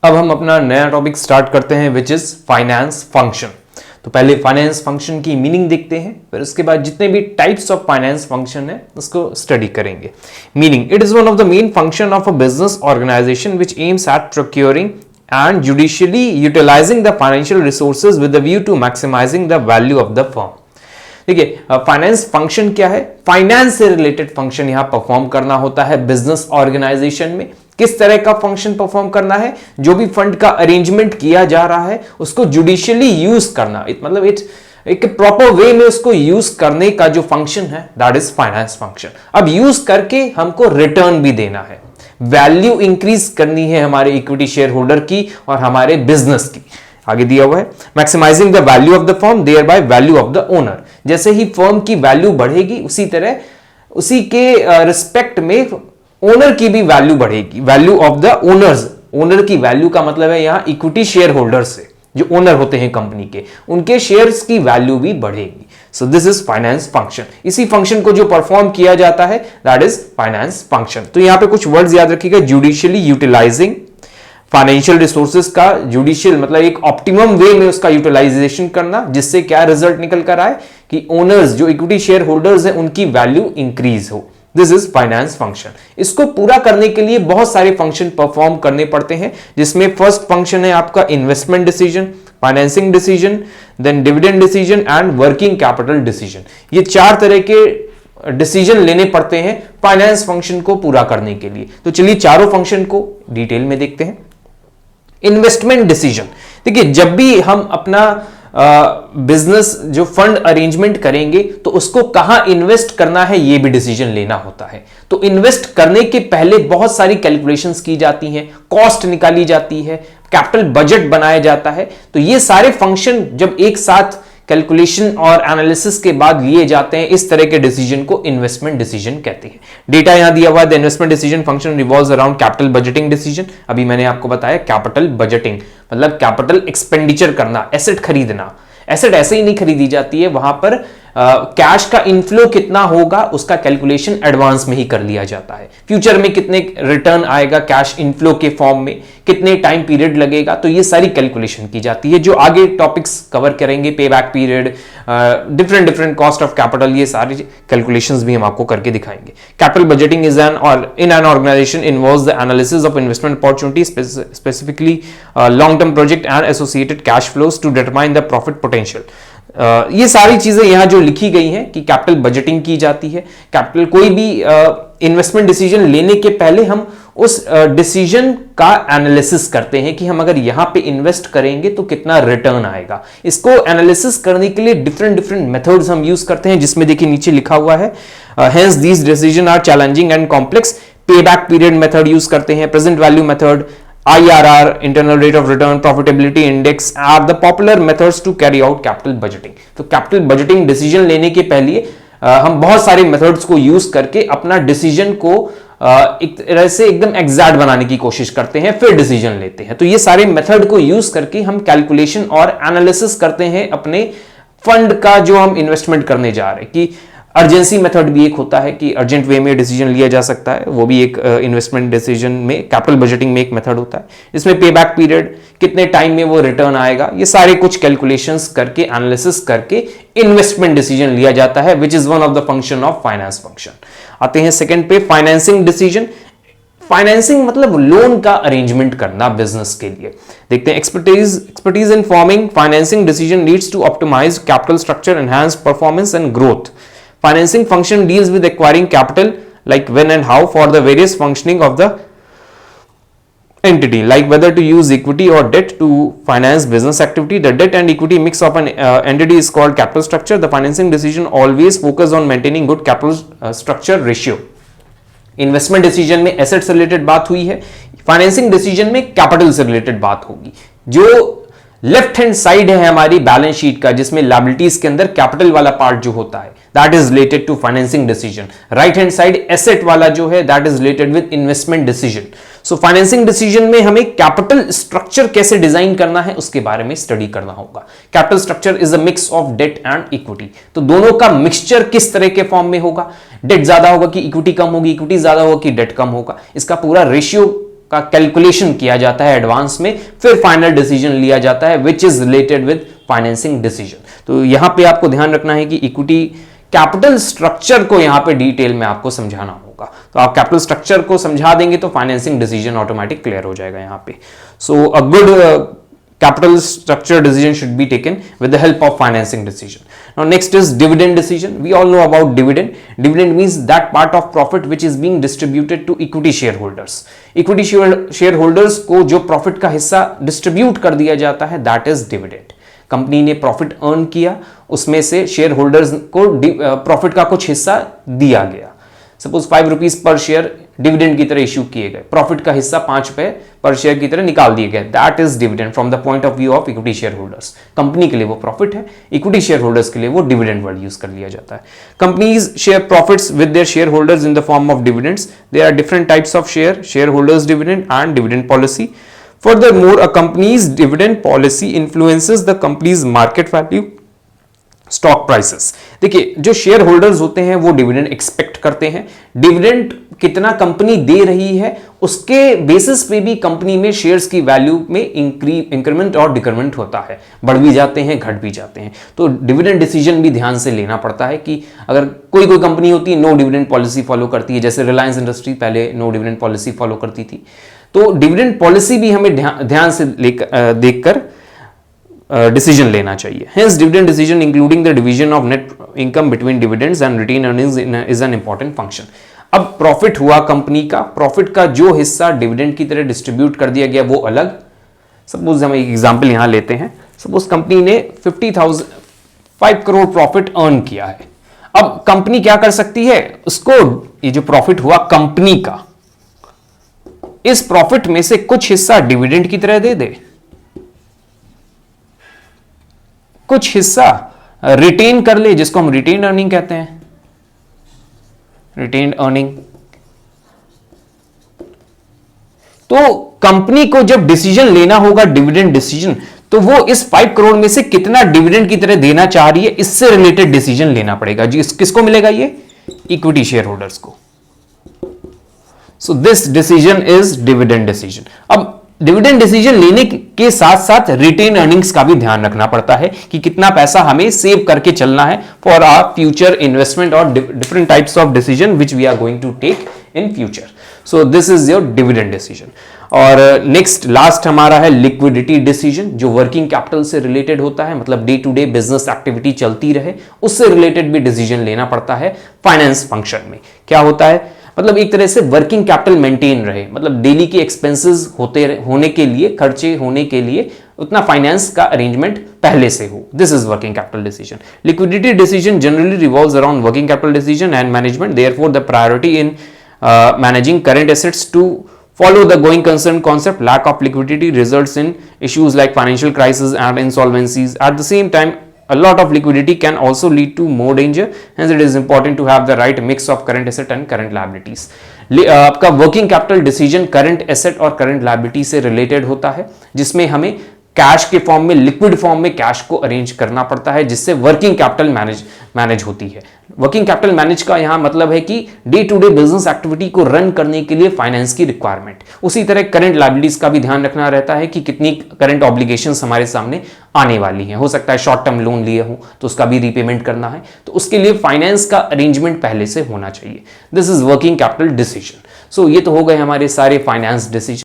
अब हम अपना नया टॉपिक स्टार्ट करते हैं विच इज फाइनेंस फंक्शन। तो पहले फाइनेंस फंक्शन की मीनिंग देखते हैं, फिर उसके बाद जितने भी टाइप्स ऑफ फाइनेंस फंक्शन है उसको स्टडी करेंगे। Meaning, it is one of the main function of a business organisation which aims at procuring and judicially utilizing the financial resources with a view to maximizing the value of the firm। देखिए, finance function क्या है? Finance से related function यहां perform करना होता है business organisation में। किस तरह का फंक्शन परफॉर्म करना है? जो भी फंड का अरेंजमेंट किया जा रहा है उसको जुडिशियली यूज करना, मतलब एक प्रॉपर वे में उसको यूज करने का जो फंक्शन है दैट इज फाइनेंस फंक्शन। अब यूज करके हमको रिटर्न भी देना है, वैल्यू इंक्रीज करनी है हमारे इक्विटी शेयर होल्डर की और हमारे बिजनेस की। आगे दिया हुआ है maximising the value of the firm thereby value of the owner. जैसे ही फर्म की वैल्यू बढ़ेगी उसी तरह उसी के रिस्पेक्ट में ओनर की भी वैल्यू बढ़ेगी। Value of the owners, owner की वैल्यू का मतलब है यहां इक्विटी शेयर होल्डर से, जो ओनर होते हैं कंपनी के, उनके शेयर्स की वैल्यू भी बढ़ेगी। सो दिस इज फाइनेंस फंक्शन। इसी फंक्शन को जो परफॉर्म किया जाता है दैट इज फाइनेंस फंक्शन। तो यहां पे कुछ वर्ड्स याद रखिएगा, जुडिशियली यूटिलाइजिंग फाइनेंशियल रिसोर्सेज का, जुडिशियल मतलब एक ऑप्टिमम वे में उसका यूटिलाइजेशन करना, जिससे क्या रिजल्ट निकल कर आए कि ओनर्स जो इक्विटी शेयर होल्डर्स हैं उनकी वैल्यू इंक्रीज हो। This is finance function. इसको पूरा करने के लिए बहुत सारे फंक्शन परफॉर्म करने पड़ते हैं, जिसमें फर्स्ट फंक्शन है आपका investment decision, financing decision, then dividend decision and working capital decision. ये चार तरह के डिसीजन लेने पड़ते हैं फाइनेंस फंक्शन को पूरा करने के लिए। तो चलिए चारों फंक्शन को डिटेल में देखते हैं। इन्वेस्टमेंट डिसीजन, देखिए जब भी हम अपना बिजनेस जो फंड अरेंजमेंट करेंगे तो उसको कहां इन्वेस्ट करना है ये भी डिसीजन लेना होता है। तो इन्वेस्ट करने के पहले बहुत सारी कैलकुलेशंस की जाती हैं, कॉस्ट निकाली जाती है, कैपिटल बजट बनाया जाता है। तो ये सारे फंक्शन जब एक साथ कैलकुलेशन और एनालिसिस के बाद लिए जाते हैं, इस तरह के डिसीजन को इन्वेस्टमेंट डिसीजन कहते हैं। डेटा यहां दिया हुआ है, the investment decision function revolves around capital budgeting decision. अभी मैंने आपको बताया कैपिटल बजटिंग मतलब कैपिटल एक्सपेंडिचर करना, एसेट खरीदना। एसेट ऐसे ही नहीं खरीदी जाती है, वहां पर कैश का इनफ्लो कितना होगा उसका कैलकुलेशन एडवांस में ही कर लिया जाता है। फ्यूचर में कितने रिटर्न आएगा कैश इनफ्लो के फॉर्म में, कितने टाइम पीरियड लगेगा, तो ये सारी कैलकुलेशन की जाती है, जो आगे टॉपिक्स कवर करेंगे, पे back period, different cost of capital, ये सारी कैलकुलेशंस भी हम आपको करके दिखाएंगे। कैपिटल बजटिंग इज एन और in an organisation involves the analysis of investment opportunity, specifically long term project and associated cash flows to determine the profit potential. ये सारी चीजें यहां जो लिखी गई हैं कि कैपिटल बजटिंग की जाती है। कैपिटल कोई भी इन्वेस्टमेंट डिसीजन लेने के पहले हम उस डिसीजन का एनालिसिस करते हैं कि हम अगर यहां पे इन्वेस्ट करेंगे तो कितना रिटर्न आएगा। इसको एनालिसिस करने के लिए डिफरेंट मेथड्स हम यूज करते हैं, जिसमें देखिए नीचे लिखा हुआ है hence these decision are challenging and complex. Pay back period method use करते हैं, present value method, IRR, internal rate of return, profitability index are the popular methods to carry out capital budgeting। तो capital budgeting decision लेने के पहले हम बहुत सारे methods को यूज करके अपना डिसीजन को एक तरह से एकदम एग्जैक्ट बनाने की कोशिश करते हैं, फिर डिसीजन लेते हैं। तो ये सारे मेथड को यूज करके हम कैलकुलेशन और एनालिसिस करते हैं अपने फंड का जो हम इन्वेस्टमेंट करने जा रहे हैं। कि अर्जेंसी मेथड भी एक होता है कि अर्जेंट वे में डिसीजन लिया जा सकता है, वो भी एक इन्वेस्टमेंट डिसीजन में कैपिटल बजटिंग में एक मेथड होता है। इसमें पे बैक पीरियड, कितने टाइम में वो रिटर्न आएगा, ये सारे कुछ कैलकुलेशंस करके एनालिसिस करके इन्वेस्टमेंट डिसीजन लिया जाता है, which is one of the function of finance function. आते हैं सेकंड पे, फाइनेंसिंग डिसीजन। फाइनेंसिंग मतलब लोन का अरेंजमेंट करना बिजनेस के लिए। देखते हैं expertise in forming financing decision leads to optimise capital structure, enhance performance and growth. Financing function deals with acquiring capital, like when and how, for the various functioning of the entity, like whether to use equity or debt to finance business activity. The debt and equity mix of an entity is called capital structure. The financing decision always focus on maintaining good capital structure ratio. Investment decision में asset से related बात हुई है, financing decision में capital से related बात होगी। जो लेफ्ट हैंड साइड है हमारी बैलेंस शीट का, जिसमें लायबिलिटीज के अंदर कैपिटल वाला पार्ट जो होता है that is related to financing decision. Right hand side asset वाला जो है that is related with investment decision. So financing decision में हमें कैपिटल स्ट्रक्चर कैसे डिजाइन करना है उसके बारे में स्टडी करना होगा। Capital structure is a mix of debt and equity. तो दोनों का मिक्सचर किस तरह के फॉर्म में होगा, डेट ज्यादा होगा कि इक्विटी कम होगी, इक्विटी ज्यादा होगा कि डेट कम होगा, इसका पूरा रेशियो का कैलकुलेशन किया जाता है एडवांस में, फिर फाइनल डिसीजन लिया जाता है which is related with financing decision. तो यहां पे आपको ध्यान रखना है कि इक्विटी कैपिटल स्ट्रक्चर को यहां पे डिटेल में आपको समझाना होगा। तो आप कैपिटल स्ट्रक्चर को समझा देंगे तो फाइनेंसिंग डिसीजन ऑटोमेटिक क्लियर हो जाएगा यहां पे। So a good capital structure decision should be taken with the help of financing decision. Now next is dividend decision. We all know about dividend. Dividend means that part of profit which is being distributed to equity shareholders. Equity shareholders को जो profit का हिस्सा distribute कर दिया जाता है, that is dividend. Company ने profit earn किया, उसमें से शेयर होल्डर्स को प्रॉफिट का कुछ हिस्सा दिया गया। Suppose 5 rupees per share dividend की तरह इश्यू किए गए, प्रॉफिट का हिस्सा 5 रुपए पर शेयर की तरह निकाल दिए गए, that is dividend from the point of view of equity share holders. Company के लिए वो प्रॉफिट है, इक्विटी शेयर होल्डर्स के लिए वो डिविडेंड वर्ड यूज कर लिया जाता है। Companies share profits with their shareholders in the form of dividends. There are different types of shareholders dividend and dividend policy. Furthermore, a company's dividend policy influences the company's market value, stock prices. देखिए, जो share holders होते हैं वो dividend expect करते हैं। Dividend कितना company दे रही है उसके बेसिस पे भी कंपनी में शेयर्स की वैल्यू में इंक्रीमेंट और डिक्रीमेंट होता है, बढ़ भी जाते हैं, घट भी जाते हैं। तो डिविडेंड डिसीजन भी ध्यान से लेना पड़ता है कि अगर कोई कंपनी होती है नो डिविडेंड पॉलिसी फॉलो करती है, जैसे रिलायंस इंडस्ट्री पहले नो डिविडेंड पॉलिसी फॉलो करती थी, तो डिविडेंड पॉलिसी भी हमें ध्यान से देखकर डिसीजन लेना चाहिए। Hence, dividend decision including the division of net income between dividends and retained earnings is an important function. अब प्रॉफिट हुआ कंपनी का, प्रॉफिट का जो हिस्सा डिविडेंड की तरह डिस्ट्रीब्यूट कर दिया गया वो अलग। सपोज हम एक एग्जांपल यहां लेते हैं, सपोज कंपनी ने 5 करोड़ प्रॉफिट अर्न किया है। अब कंपनी क्या कर सकती है, उसको ये जो प्रॉफिट हुआ कंपनी का, इस प्रॉफिट में से कुछ हिस्सा डिविडेंड की तरह दे दे, कुछ हिस्सा रिटेन कर ले, जिसको हम रिटेन अर्निंग कहते हैं, रिटेन अर्निंग। तो कंपनी को जब डिसीजन लेना होगा डिविडेंड डिसीजन, तो वो इस 5 करोड़ में से कितना डिविडेंड की तरह देना चाह रही है, इससे रिलेटेड डिसीजन लेना पड़ेगा जी। किसको मिलेगा ये, इक्विटी शेयर होल्डर्स को। So this decision is dividend decision. अब डिविडेंड डिसीजन लेने के साथ साथ रिटेन अर्निंग्स का भी ध्यान रखना पड़ता है कि कितना पैसा हमें सेव करके चलना है फॉर आवर फ्यूचर इन्वेस्टमेंट और different types of decision which we are going to take in future. So this is your dividend decision. और नेक्स्ट लास्ट हमारा है लिक्विडिटी डिसीजन, जो वर्किंग कैपिटल से रिलेटेड होता है, मतलब day to day business activity चलती रहे उससे रिलेटेड भी डिसीजन लेना पड़ता है फाइनेंस फंक्शन में। क्या होता है, मतलब एक तरह से वर्किंग कैपिटल मेंटेन रहे, मतलब डेली के एक्सपेंसेस होने के लिए, खर्चे होने के लिए उतना फाइनेंस का अरेंजमेंट पहले से हो। This is working capital decision. Liquidity decision generally revolves around working capital decision and management. Therefore the priority in managing current assets to follow the going concern concept. Lack of liquidity results in issues like financial crisis and insolvencies. At the same time, a lot of liquidity can also lead to more danger. Hence, it is important to have the right mix of current asset and current liabilities. आपका working capital decision current asset और current liability से रिलेटेड होता है, जिसमें हमें cash के form में, लिक्विड फॉर्म में कैश को अरेंज करना पड़ता है, जिससे वर्किंग कैपिटल मैनेज होती है। वर्किंग कैपिटल मैनेज का यहां मतलब है कि day to day business activity को रन करने के लिए फाइनेंस की रिक्वायरमेंट। उसी तरह करंट लायबिलिटीज का भी ध्यान रखना रहता है कि कितनी करंट ऑब्लिगेशंस हमारे सामने आने वाली हैं। हो सकता है शॉर्ट टर्म लोन लिए हो तो उसका भी रीपेमेंट करना है, तो उसके लिए फाइनेंस का अरेंजमेंट पहले से होना चाहिए। This is working capital decision. So ये तो हो गए हमारे सारे फाइनेंस डिसीजन।